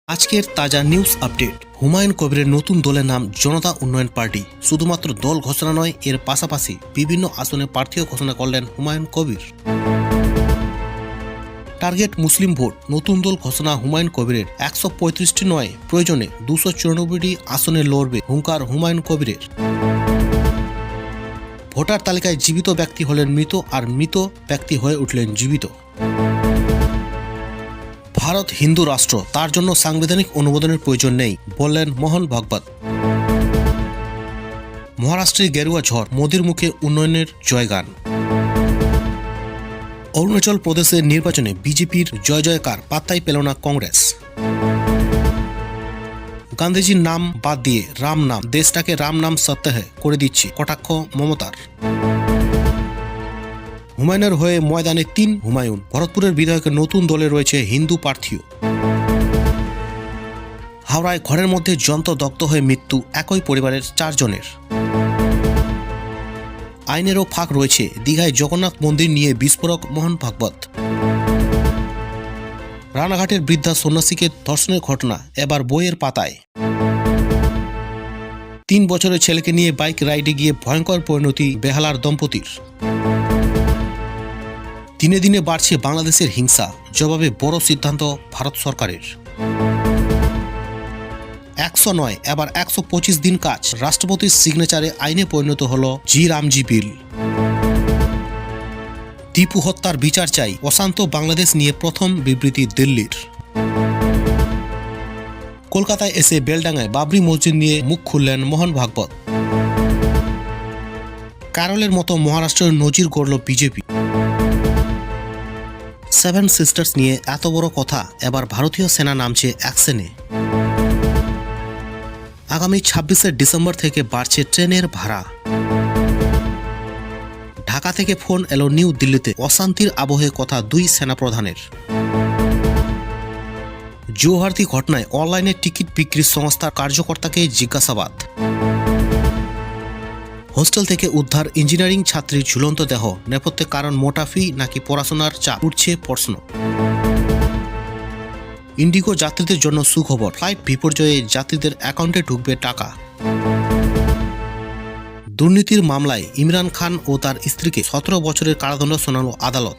আজকের তাজা news update. Humayun কবিরের নতুন দলের নাম জনতা উন্নয়ন পার্টি। শুধুমাত্র দল ঘোষণা নয়, এর পাশাপাশি বিভিন্ন আসনে প্রার্থীও ঘোষণা করলেন হুমায়ুন কবির। টার্গেট মুসলিম ভোট। নতুন দল ঘোষণা হুমায়ুন কবিরের। 135টি নয়, প্রয়োজনে 294টি আসনে লড়বে হুঙ্কার হুমায়ুন কবিরের। ভোটার তালিকায় জীবিত ব্যক্তি হলেন মৃত, আর মৃত ব্যক্তি হয়ে উঠলেন জীবিত। ভারত হিন্দু রাষ্ট্র, তার জন্য সাংবিধানিক অনুমোদনের প্রয়োজন নেই, বললেন মোহন ভাগবত। মহারাষ্ট্রের গেরুয়া ঝড়, মোদির মুখে উন্নয়নের জয়গান। অরুণাচল প্রদেশের নির্বাচনে বিজেপির জয় জয়কার, পাত্তাই পেল না কংগ্রেস। গান্ধীজির নাম বাদ দিয়ে রাম নাম, দেশটাকে রাম নাম সত্যাহে করে দিচ্ছি, কটাক্ষ মমতার। হুমায়ুনের হয়ে ময়দানে 3 হুমায়ুন। ভরতপুরের বিধায়কের নতুন দলে রয়েছে হিন্দু প্রার্থীও। হাওড়ায় ঘরের মধ্যে যন্ত্র দগ্ধ হয়ে মৃত্যু একই পরিবারের 4 জনের। আইনেরও ফাঁক রয়েছে, দীঘায় জগন্নাথ মন্দির নিয়ে বিস্ফোরক মোহন ভাগবত। রানাঘাটের বৃদ্ধা সন্ন্যাসীকে ধর্ষণের ঘটনা এবার বইয়ের পাতায়। 3 বছরের ছেলেকে নিয়ে বাইক রাইডে গিয়ে ভয়ঙ্কর পরিণতি বেহালার দম্পতির। দিনে দিনে বাড়ছে বাংলাদেশের হিংসা, জবাবে বড় সিদ্ধান্ত ভারত সরকারের। 100 নয়, এবার 125 দিন কাজ। রাষ্ট্রপতির সিগনেচারে আইনে পরিণত হল জি রামজি বিল। টিপু হত্যার বিচার চাই, অশান্ত বাংলাদেশ নিয়ে প্রথম বিবৃতি দিল্লির। কলকাতায় এসে বেলডাঙ্গায় বাবরি মসজিদ নিয়ে মুখ খুললেন মোহন ভাগবত। কারলের মতো মহারাষ্ট্রের নজির গড়ল বিজেপি। 7 সিস্টার্স নিয়ে এত বড় কথা, এবার ভারতীয় সেনা নামছে অ্যাকশনে। আগামী 26শে ডিসেম্বর থেকে বাড়ছে ট্রেনের ভাড়া। ঢাকা থেকে ফোন এলো নিউ দিল্লিতে, অশান্তির আবহে কথা 2 সেনাপ্রধানের। জৌহার্দি ঘটনায় অনলাইনে টিকিট বিক্রি সংস্থার কার্যকর্তাকে জিজ্ঞাসাবাদ। হোস্টেল থেকে উদ্ধার ইঞ্জিনিয়ারিং ছাত্রীর ঝুলন্ত দেহ, নেপথ্যে কারণ মোটা ফি নাকি পড়াশোনার চাপ, উঠছে প্রশ্ন। ইন্ডিগো যাত্রীদের জন্য সুখবর, ফ্লাইট বিপর্যয়ে যাত্রীদের অ্যাকাউন্টে ঢুকবে টাকা। দুর্নীতির মামলায় ইমরান খান ও তার স্ত্রীকে 17 বছরের কারাদণ্ড শোনাল আদালত।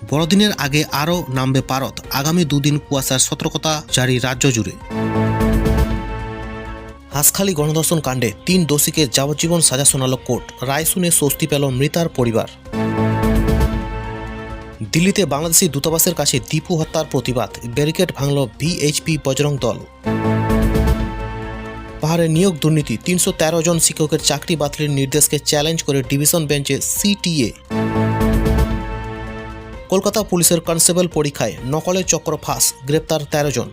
বড়দিনের আগে আরও নামবে পারদ, আগামী 2 দিন কুয়াশার সতর্কতা জারি রাজ্য জুড়ে। হাঁসখালি গণধর্ষণ কাণ্ডে 3 দোষীকে যাবজ্জীবন সাজা শোনাল কোর্ট, রায় শুনে স্বস্তি পেল মৃতার পরিবার। দিল্লিতে বাংলাদেশি দূতাবাসের কাছে টিপু হত্যার প্রতিবাদ, ব্যারিকেড ভাঙল ভিএইচপি বজরং দল। পাহাড়ে নিয়োগ দুর্নীতি, 313 জন শিক্ষকের চাকরি বাতিলের নির্দেশকে চ্যালেঞ্জ করে ডিভিশন বেঞ্চে সিটিএ। কলকাতা পুলিশের কনস্টেবল পরীক্ষায় নকলের চক্র ফাঁস, গ্রেপ্তার 13 জন।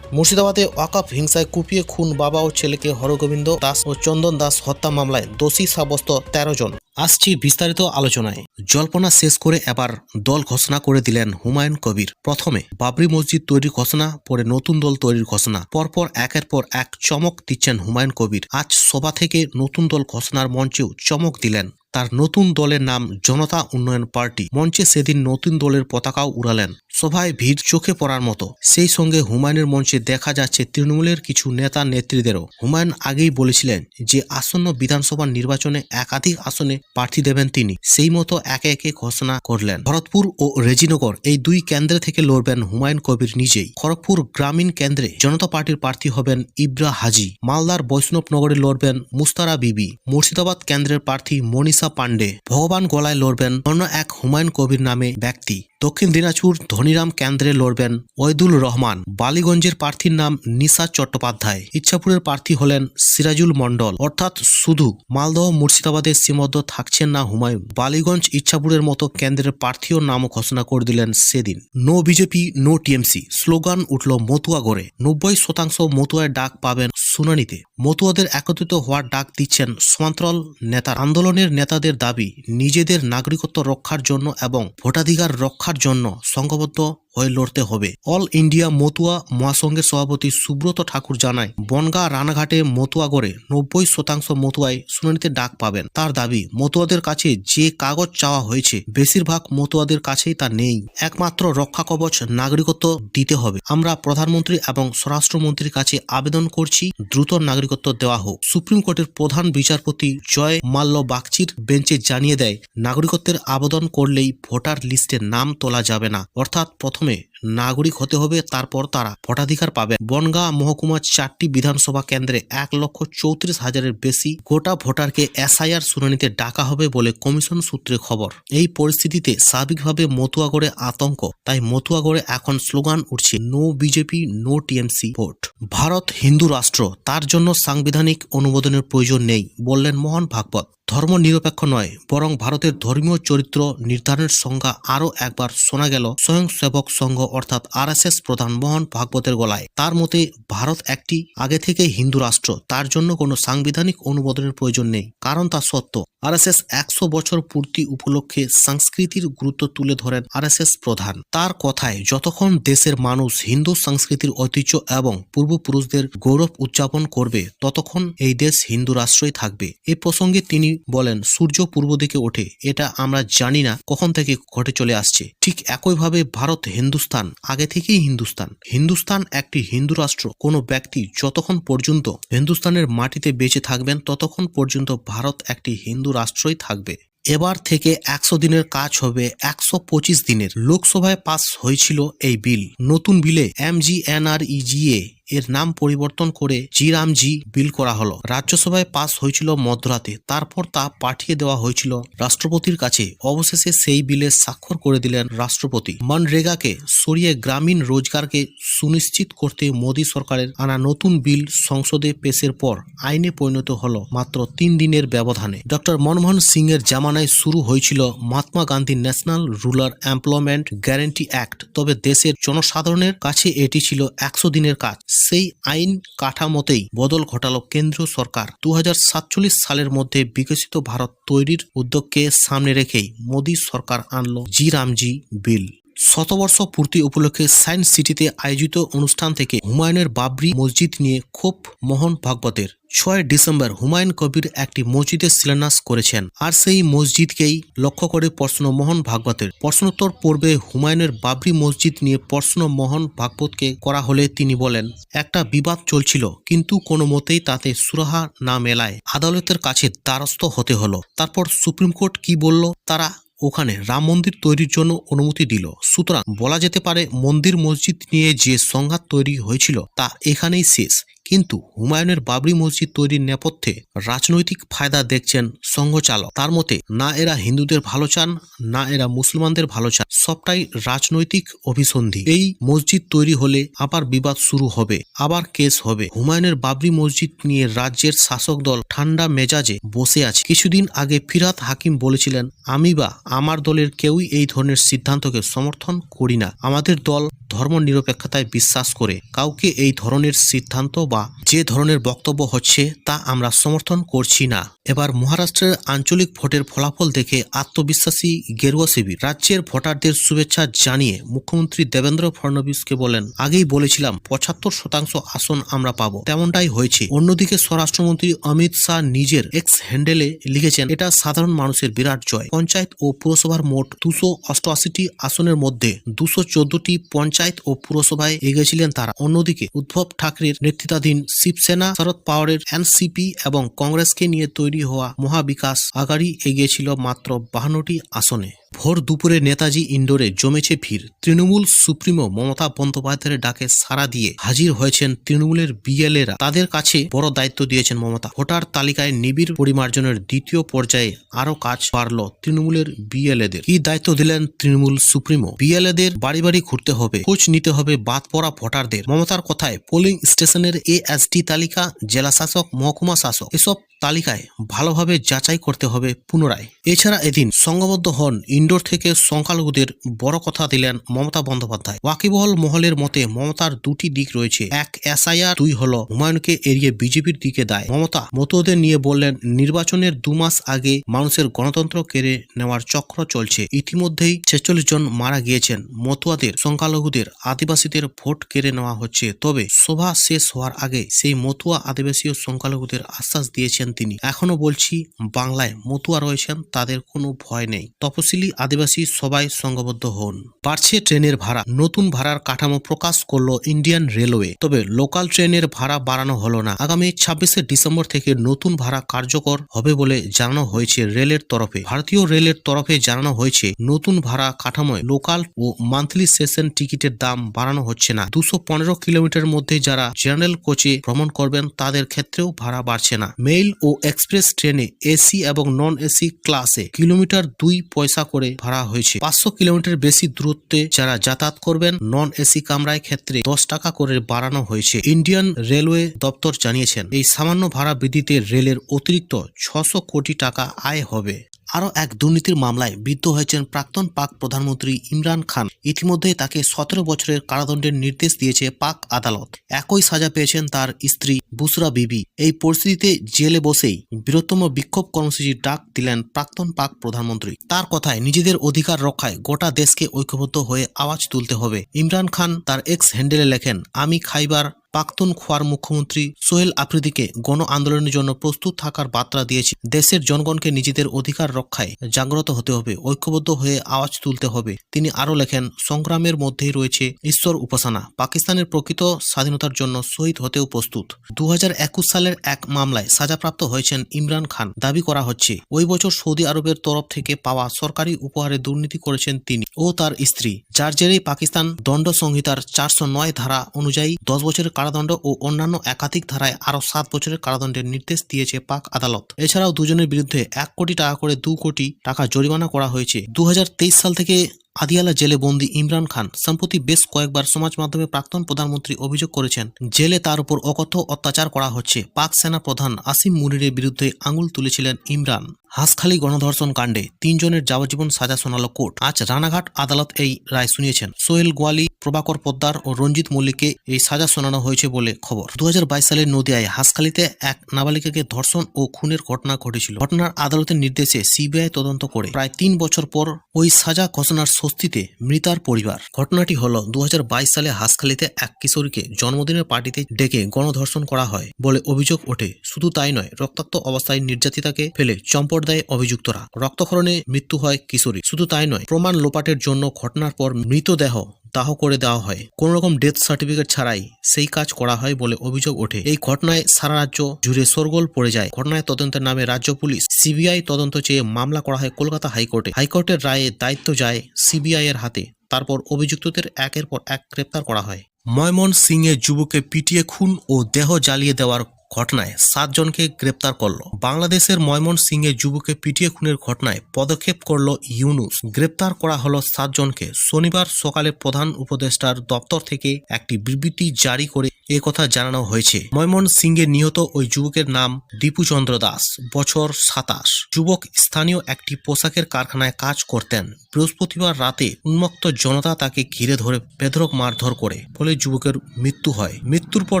মুর্শিদাবাদে ওয়াকফ হিংসায় কুপিয়ে খুন বাবা ও ছেলেকে। হরগোবিন্দ দাস ও চন্দন দাস হত্যা মামলায় দোষী সাব্যস্ত 13 জন। আসছি বিস্তারিত আলোচনায়। জল্পনা শেষ করে এবার দল ঘোষণা করে দিলেন হুমায়ুন কবির। প্রথমে বাবরি মসজিদ তৈরির ঘোষণা, পরে নতুন দল তৈরির ঘোষণা। পরপর একের পর এক চমক দিচ্ছেন হুমায়ুন কবির। আজ সভা থেকে নতুন দল ঘোষণার মঞ্চেও চমক দিলেন। তার নতুন দলের নাম জনতা উন্নয়ন পার্টি। মঞ্চে সেদিন নতুন দলের পতাকাও উড়ালেন। সভায় ভিড় চোখে পড়ার মতো। সেই সঙ্গে হুমায়ুনের মঞ্চে দেখা যাচ্ছে তৃণমূলের কিছু নেতা নেত্রীদেরও। হুমায়ুন আগেই বলেছিলেন যে আসন্ন বিধানসভা নির্বাচনে একাধিক আসনে প্রার্থী দেবেন তিনি। সেই মতো একে একে ঘোষণা করলেন। ভরতপুর ও রেজিনগর এই 2 কেন্দ্রে থেকে লড়বেন হুমায়ুন কবির নিজেই। খড়গপুর গ্রামীণ কেন্দ্রে জনতা পার্টির প্রার্থী হবেন ইব্রা হাজি। মালদার বৈষ্ণবনগরে লড়বেন মুস্তারা বিবি। মুর্শিদাবাদ কেন্দ্রের প্রার্থী মনীষা পান্ডে। ভগবান গোলায় লড়বেন অন্য এক হুমায়ুন কবির নামে ব্যক্তি। দক্ষিণ দিনাজপুর ধনিরাম কেন্দ্রে লড়বেন ওয়েদুল রহমান। বালিগঞ্জের প্রার্থীর নাম নিশা চট্টোপাধ্যায়। ইচ্ছাপুরের প্রার্থী হলেন সিরাজুল মণ্ডল। অর্থাৎ শুধু মালদহ মুর্শিদাবাদের সীমাবদ্ধ থাকছেন না হুমায়ুন। বালিগঞ্জ ইচ্ছাপুরের মতো কেন্দ্রের প্রার্থীও নামও ঘোষণা করে দিলেন সেদিন। No BJP no TMC slogan উঠল মতুয়া গড়ে। 90% মতুয়ার ডাক পাবেন শুনানিতে। মতুয়াদের একত্রিত হওয়ার ডাক দিচ্ছেন সমান্তরাল নেতা। আন্দোলনের নেতাদের দাবি নিজেদের নাগরিকত্ব রক্ষার জন্য এবং ভোটাধিকার রক্ষার জন্য সংঘবদ্ধ হয়ে লড়তে হবে। অল ইন্ডিয়া মতুয়া মহাসংঘের সভাপতি সুব্রত ঠাকুর জানায়, বনগাঁ রানাঘাটে মতুয়াগড়ে 90% মতুয়াই শুনানিতে ডাক পাবেন। তার দাবি, মতুয়াদের কাছে যে কাগজ চাওয়া হয়েছে বেশিরভাগ মতুয়াদের কাছেই তা নেই। একমাত্র রক্ষা কবচ নাগরিকত্ব দিতে হবে। আমরা প্রধানমন্ত্রী এবং স্বরাষ্ট্রমন্ত্রীর কাছে আবেদন করছি দ্রুত নাগরিকত্ব দেওয়া হোক। সুপ্রিম কোর্টের প্রধান বিচারপতি জয় মাল্য বাগচির বেঞ্চে জানিয়ে দেয়, নাগরিকত্বের আবেদন করলেই ভোটার লিস্টে নাম তোলা যাবে না, অর্থাৎ প্রথমে নাগরিক হতে হবে, তারপর তারা ভোটাধিকার পাবে। বনগাঁ মহকুমার 4টি বিধানসভা কেন্দ্রে 1,34,000-এর বেশি গোটা ভোটারকে এসআইআর শুনানিতে ডাকা হবে বলে কমিশন সূত্রে খবর। এই পরিস্থিতিতে স্বাভাবিকভাবে মতুয়াগড়ে আতঙ্ক। তাই মতুয়াগড়ে এখন স্লোগান উঠছে, no BJP, no TMC vote. Bharat Hindu রাষ্ট্র, তার জন্য সাংবিধানিক অনুমোদনের প্রয়োজন নেই, বললেন মোহন ভাগবত। ধর্ম নিরপেক্ষ নয়, বরং ভারতের ধর্মীয় চরিত্র নির্ধারণের সংজ্ঞা আরও একবার শোনা গেল স্বয়ংসেবক সংঘ অর্থাৎ আরএসএস প্রধান মোহন ভাগবতের গলায়। তার মতে, ভারত একটি আগে থেকে হিন্দু রাষ্ট্র, তার জন্য কোনো সাংবিধানিক অনুমোদনের প্রয়োজন নেই, কারণ তা সত্য। আরএসএস 100 বছর পূর্তি উপলক্ষে সংস্কৃতির গুরুত্ব তুলে ধরেন আরএসএস প্রধান। তার কথায়, যতক্ষণ দেশের মানুষ হিন্দু সংস্কৃতির ঐতিহ্য এবং পূর্বপুরুষদের গৌরব উদযাপন করবে, ততক্ষণ এই দেশ হিন্দু রাষ্ট্রই থাকবে। এই প্রসঙ্গে তিনি বলেন, সূর্য পূর্ব দিকে ওঠে, এটা আমরা জানি না কখন থেকে ঘটে চলে আসছে। ঠিক একইভাবে ভারত হিন্দুস্তান, আগে থেকেই হিন্দুস্তান। হিন্দুস্তান একটি হিন্দু রাষ্ট্র। কোনো ব্যক্তি যতক্ষণ পর্যন্ত হিন্দুস্তানের মাটিতে বেঁচে থাকবেন, ততক্ষণ পর্যন্ত ভারত একটি হিন্দু রাষ্ট্রই থাকবে। এবার থেকে 100 দিনের কাজ হবে 125 দিনের। লোকসভায় পাস হয়েছিল এই বিল। নতুন বিলে MGNREGA এর নাম পরিবর্তন করে জিরামজি বিল করা হলো। রাজ্যসভায় পাস হয়েছিল মধ্যরাতে, তারপর তা পাঠিয়ে দেওয়া হয়েছিল রাষ্ট্রপতির কাছে। অবশেষে সেই বিলে স্বাক্ষর করে দিলেন রাষ্ট্রপতি। মনরেগাকে সরিয়ে গ্রামীণ রোজগারকে সুনিশ্চিত করতে মোদী সরকারের আনা নতুন বিল সংসদে পেশের পর আইনে পরিণত হলো মাত্র 3 দিনের ব্যবধানে। ডক্টর মনমোহন সিং এর জামানায় শুরু হয়েছিল Mahatma Gandhi national rural employment guarantee act, তবে দেশের জনসাধারণের কাছে এটি ছিল 100 দিনের কাজ। সেই আইন কাঠামোতেই বদল ঘটালো কেন্দ্রীয় সরকার। 2047 সালের মধ্যে বিকশিত ভারত তৈরির উদ্যোগকে সামনে রেখেই মোদী সরকার আনলো জিরামজি বিল। শতবর্ষ পূর্তি উপলক্ষে সায়েন্স সিটিতে আয়োজিত অনুষ্ঠান থেকে হুমায়ুনের বাবরি মসজিদ নিয়ে ক্ষোভ মোহন ভাগবতের। 6 ডিসেম্বর হুমায়ুন কবির একটি মসজিদের শিলান্যাস করেছেন, আর সেই মসজিদকেই লক্ষ্য করে প্রশ্ন মোহন ভাগবতের। প্রশ্নোত্তর পর্বে হুমায়ুনের বাবরি মসজিদ নিয়ে প্রশ্ন মোহন ভাগবতকে করা হলে তিনি বলেন, একটা বিবাদ চলছিল, কিন্তু কোনো মতেই তাতে সুরাহা না মেলায় আদালতের কাছে দ্বারস্থ হতে হলো। তারপর সুপ্রিম কোর্ট কি বলল, তারা ওখানে রাম মন্দির তৈরির জন্য অনুমতি দিল। সুতরাং বলা যেতে পারে মন্দির মসজিদ নিয়ে যে সংঘাত তৈরি হয়েছিল তা এখানেই শেষ। কিন্তু হুমায়ুনের বাবরি মসজিদ তৈরির নেপথ্যে রাজনৈতিক ফায়দা দেখছেন সংঘচালক। তার মতে, না এরা হিন্দুদের ভালো চান, না এরা মুসলমানদের ভালো চান, সবটাই রাজনৈতিক অভিসন্ধি। এই মসজিদ তৈরি হলে আবার বিবাদ শুরু হবে, আবার কেস হবে। হুমায়ুনের বাবরি মসজিদ নিয়ে রাজ্যের শাসক দল ঠান্ডা মেজাজে বসে আছে। কিছুদিন আগে ফিরহাদ হাকিম বলেছিলেন, আমি বা আমার দলের কেউই এই ধরনের সিদ্ধান্তকে সমর্থন করি না। আমাদের দল ধর্ম নিরপেক্ষতায় বিশ্বাস করে। কাউকে এই ধরনের সিদ্ধান্ত বা যে ধরনের বক্তব্য হচ্ছে তা আমরা সমর্থন করছি না। এবার মহারাষ্ট্রের আঞ্চলিক ভোটের ফলাফল দেখে আত্মবিশ্বাসী গেরুয়া শিবির। রাজ্যের ভোটারদের শুভেচ্ছা জানিয়ে মুখ্যমন্ত্রী দেবেন্দ্র ফডনবিসকে বলেন, আগেই বলেছিলাম 75% আসন আমরা পাবো, তেমনটাই হয়েছে। অন্যদিকে স্বরাষ্ট্রমন্ত্রী অমিত শাহ নিজের এক্স হ্যান্ডেলে লিখেছেন, এটা সাধারণ মানুষের বিরাট জয়। পঞ্চায়েত ও পুরসভার মোট 288টি আসনের মধ্যে 214টি পঞ্চায়েত ও পুরসভায় এগিয়েছিলেন তারা। অন্যদিকে উদ্ধব ঠাকরের নেতৃত্বাধীন শিবসেনা, শরদ পাওয়ারের এনসিপি এবং কংগ্রেসকে নিয়ে তৈরি হওয়া মহাবিকাশ আঘাড়ি এগিয়েছিল মাত্র 52টি আসনে। ভোর দুপুরে নেতাজি ইন্ডোরে জমেছে ভিড়। তৃণমূল সুপ্রিমো মমতা বন্দ্যোপাধ্যায়ের ডাকে সাড়া দিয়ে হাজির হয়েছেন তৃণমূলের বিএলএরা। তাদের কাছে বড় দায়িত্ব দিয়েছেন মমতা। ভোটার তালিকায় নিবিড় পরিমার্জনের দ্বিতীয় পর্যায়ে আরো কাজ বাড়ল তৃণমূলের বিএলএদের। কি দায়িত্ব দিলেন তৃণমূল সুপ্রিমো? বিএলএদের বাড়ি বাড়ি ঘুরতে হবে, খোঁজ নিতে হবে বাদ পড়া ভোটারদের। মমতার কথায় পোলিং স্টেশনের এএসডি তালিকা, জেলা শাসক, মহকুমা শাসক, এসব তালিকায় ভালোভাবে যাচাই করতে হবে পুনরায়। এছাড়া এদিন সংঘবদ্ধ হন ইনডোর থেকে সংখ্যালঘুদের বড় কথা দিলেন মমতা বন্দ্যোপাধ্যায়। ওয়াকিবহল মহলের মতে মমতার দুটি দিক রয়েছে, এক এসআইআর, দুই হলো হুমায়ুনকে এড়িয়ে বিজেপির দিকে দায়। মমতা মতুয়াদের নিয়ে বললেন, নির্বাচনের 2 মাস আগে মানুষের গণতন্ত্র কেড়ে নেওয়ার চক্র চলছে। ইতিমধ্যেই 46 জন মারা গিয়েছেন। মতুয়াদের, সংখ্যালঘুদের, আদিবাসীদের ভোট কেড়ে নেওয়া হচ্ছে। তবে সভা শেষ হওয়ার আগে সেই মতুয়া, আদিবাসী ও সংখ্যালঘুদের আশ্বাস দিয়েছেন তিনি। এখনো বলছি, বাংলায় মতুয়া রয়েছেন, তাদের কোনো ভয় নেই। তপশিলি, আদিবাসী সবাই সংঘবদ্ধ হন। বাড়ছে ট্রেনের ভাড়া। নতুন ভাড়ার কাঠামো প্রকাশ করলো ইন্ডিয়ান রেলওয়ে। তবে লোকাল ট্রেনের ভাড়া বাড়ানো হলো না। আগামী 26শে ডিসেম্বর থেকে নতুন ভাড়া কার্যকর হবে বলে জানানো হয়েছে রেলের তরফে। ভারতীয় রেলের তরফে জানানো হয়েছে, নতুন ভাড়া কাঠামোয় লোকাল ও মান্থলি সেশন টিকিটের দাম বাড়ানো হচ্ছে না। 215 কিলোমিটার মধ্যে যারা জেনারেল কোচে ভ্রমণ করবেন তাদের ক্ষেত্রেও ভাড়া বাড়ছে না। মেইল ও এক্সপ্রেস ট্রেনে এসি এবং নন এসি ক্লাসে কিলোমিটার 2 পয়সা করে ভাড়া হয়েছে। 500 কিলোমিটার বেশি দূরত্বে যারা যাতায়াত করবেন নন এসি কামরায় ক্ষেত্রে 10 টাকা করে বাড়ানো হয়েছে। ইন্ডিয়ান রেলওয়ে দপ্তর জানিয়েছেন, এই সামান্য ভাড়া বৃদ্ধিতে রেলের অতিরিক্ত 600 কোটি টাকা আয় হবে। আরও এক দুর্নীতির মামলায় বিদ্ধ হয়েছেন প্রাক্তন পাক প্রধানমন্ত্রী ইমরান খান। ইতিমধ্যেই তাকে 17 বছরের কারাদণ্ডের নির্দেশ দিয়েছে পাক আদালত। একই সাজা পেয়েছেন তার স্ত্রী বুশরা বিবি। এই পরিস্থিতিতে জেলে বসেই বৃহত্তম বিক্ষোভ কর্মসূচির ডাক দিলেন প্রাক্তন পাক প্রধানমন্ত্রী। তার কথায়, নিজেদের অধিকার রক্ষায় গোটা দেশকে ঐক্যবদ্ধ হয়ে আওয়াজ তুলতে হবে। ইমরান খান তার এক্স হ্যান্ডেলে লেখেন, আমি খাইবার পাখতুনখোয়ার মুখ্যমন্ত্রী সোহেল আফ্রিদিকে গণ আন্দোলনের জন্য প্রস্তুত থাকার বার্তা দিয়েছি। দেশের জনগণকে নিজেদের অধিকার রক্ষায় জাগ্রত হতে হবে, ঐক্যবদ্ধ হয়ে আওয়াজ তুলতে হবে। তিনি আরও লেখেন, সংগ্রামের মধ্যেই রয়েছে ঈশ্বর উপাসনা। পাকিস্তানের প্রকৃত স্বাধীনতার জন্য শহীদ হতেও প্রস্তুত। 2021 সালের এক মামলায় সাজাপ্রাপ্ত হয়েছেন ইমরান খান। দাবি করা হচ্ছে, ওই বছর সৌদি আরবের তরফ থেকে পাওয়া সরকারি উপহারে দুর্নীতি করেছেন তিনি ও তার স্ত্রী, যার জেরেই পাকিস্তান দণ্ড সংহিতার 409 ধারা অনুযায়ী 10 বছরের কারাদণ্ড ও অন্যান্য একাধিক ধারায় আরও 7 বছরের কারাদণ্ডের নির্দেশ দিয়েছে পাক আদালত। এছাড়াও দুজনের বিরুদ্ধে 1 কোটি টাকা করে 2 কোটি টাকা জরিমানা করা হয়েছে। 2023 সাল থেকে আদিয়ালা জেলে বন্দী ইমরান খান সম্প্রতি বেশ কয়েকবার সমাজ মাধ্যমে প্রাক্তন প্রধানমন্ত্রী অভিযোগ করেছেন, জেলে তার উপর অকথ্য অত্যাচার করা হচ্ছে। পাক সেনা প্রধান আসিম মুনিরের বিরুদ্ধে আঙুল তুলেছিলেন ইমরান। হাঁসখালি গণধর্ষণ কাণ্ডে 3 জনের যাবজ্জীবন সাজা শোনালো কোর্ট। আজ রানাঘাট আদালত এই রায় শুনিয়েছেন। সোহেল গোয়ালি, প্রভাকর পোদ্দার ও রঞ্জিত মল্লিককে এই সাজা শোনানো হয়েছে বলে খবর। 2022 সালের নদিয়ায় হাঁসখালিতে এক নাবালিকাকে ধর্ষণ ও খুনের ঘটনা ঘটেছিল। ঘটনার আদালতের নির্দেশে সিবিআই তদন্ত করে প্রায় 3 বছর পর ওই সাজা ঘোষণার স্বস্তিতে মৃতার পরিবার। ঘটনাটি হলো 2022 সালে হাঁসখালিতে এক কিশোরীকে জন্মদিনের পার্টিতে ডেকে গণধর্ষণ করা হয় বলে অভিযোগ ওঠে। শুধু তাই নয়, রক্তাক্ত অবস্থায় নির্যাতিতাকে ফেলে চম্পট দেয় অভিযুক্তরা। রক্তক্ষরণে মৃত্যু হয় কিশোরী। শুধু তাই নয়, প্রমাণ লোপাটের জন্য ঘটনার পর মৃতদেহ দাহ করে দেওয়া হয়। কোন রকম ডেথ সার্টিফিকেট ছাড়াই সেই কাজ করা হয় বলে অভিযোগ ওঠে। এই ঘটনায় সারা রাজ্য জুড়ে শোরগোল পড়ে যায়। ঘটনায় তদন্তের নামে রাজ্য পুলিশ সিবিআই তদন্ত চেয়ে মামলা করা হয় কলকাতা হাইকোর্টে। হাইকোর্টের রায়ে দায়িত্ব যায় সিবিআই এর হাতে। তারপর অভিযুক্তদের একের পর এক গ্রেপ্তার করা হয়। ময়মনসিংহে যুবককে পিটিয়ে খুন ও দেহ জ্বালিয়ে দেওয়ার ঘটনায় 7 জনকে গ্রেপ্তার করল। বাংলাদেশের ময়মনসিংহে যুবককে পিটিয়ে খুনের ঘটনায় পদক্ষেপ করল ইউনূস। গ্রেপ্তার করা হলো 7 জনকে। শনিবার সকালে প্রধান উপদেষ্টার দপ্তর থেকে একটি বিবৃতি জারি করে একথা জানানো হয়েছে। ময়মনসিংহে নিহত ওই যুবকের নাম দীপুচন্দ্র দাস, বছর 27। যুবক স্থানীয় একটি পোশাকের কারখানায় কাজ করতেন। বৃহস্পতিবার রাতে উন্মত্ত জনতা তাকে ঘিরে ধরে বেধড়ক মারধর করে, ফলে যুবকের মৃত্যু হয়। মৃত্যুর পর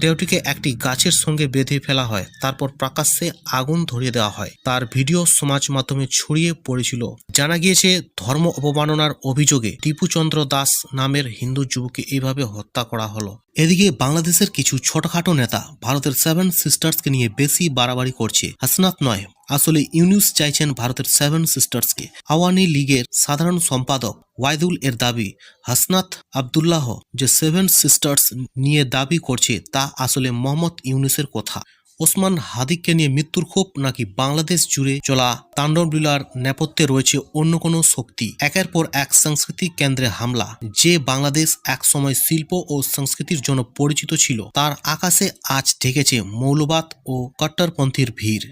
দেহটিকে একটি গাছের সঙ্গে বেঁধে ফেলা হয়। তারপর প্রকাশ্যে আগুন ধরিয়ে দেওয়া হয়। তার ভিডিও সমাজ মাধ্যমে ছড়িয়ে পড়েছিল। জানা গিয়েছে, ধর্ম অবমাননার অভিযোগে দীপুচন্দ্র দাস নামের হিন্দু যুবককে এইভাবে হত্যা করা হলো। এদিকে বাংলাদেশের কিছু ছোটখাটো নেতা ভারতের 7 সিস্টার্সকে নিয়ে বেশি বাড়াবাড়ি করছে। হাসনাত নয়, আসলে ইউনূস চাইছেন ভারতের 7 সিস্টার্সকে। আওয়ামী লীগের সাধারণ সম্পাদক ওয়াইদুল এর দাবি, হাসনাত আবদুল্লাহ যে 7 সিস্টার্স নিয়ে দাবি করছে তা আসলে মোহাম্মদ ইউনূসের কথা। ওসমান হাদিককে নিয়ে মৃত্যুর ক্ষোভ নাকি বাংলাদেশ জুড়ে চলা তাণ্ডবলীলার নেপথ্যে রয়েছে অন্য কোনো শক্তি। একের পর এক সাংস্কৃতিক কেন্দ্রে হামলা। যে বাংলাদেশ একসময় শিল্প ও সংস্কৃতির জন্য পরিচিত ছিল, তার আকাশে আজ ঢেকেছে মৌলবাদ ও কট্টরপন্থীর ভিড়।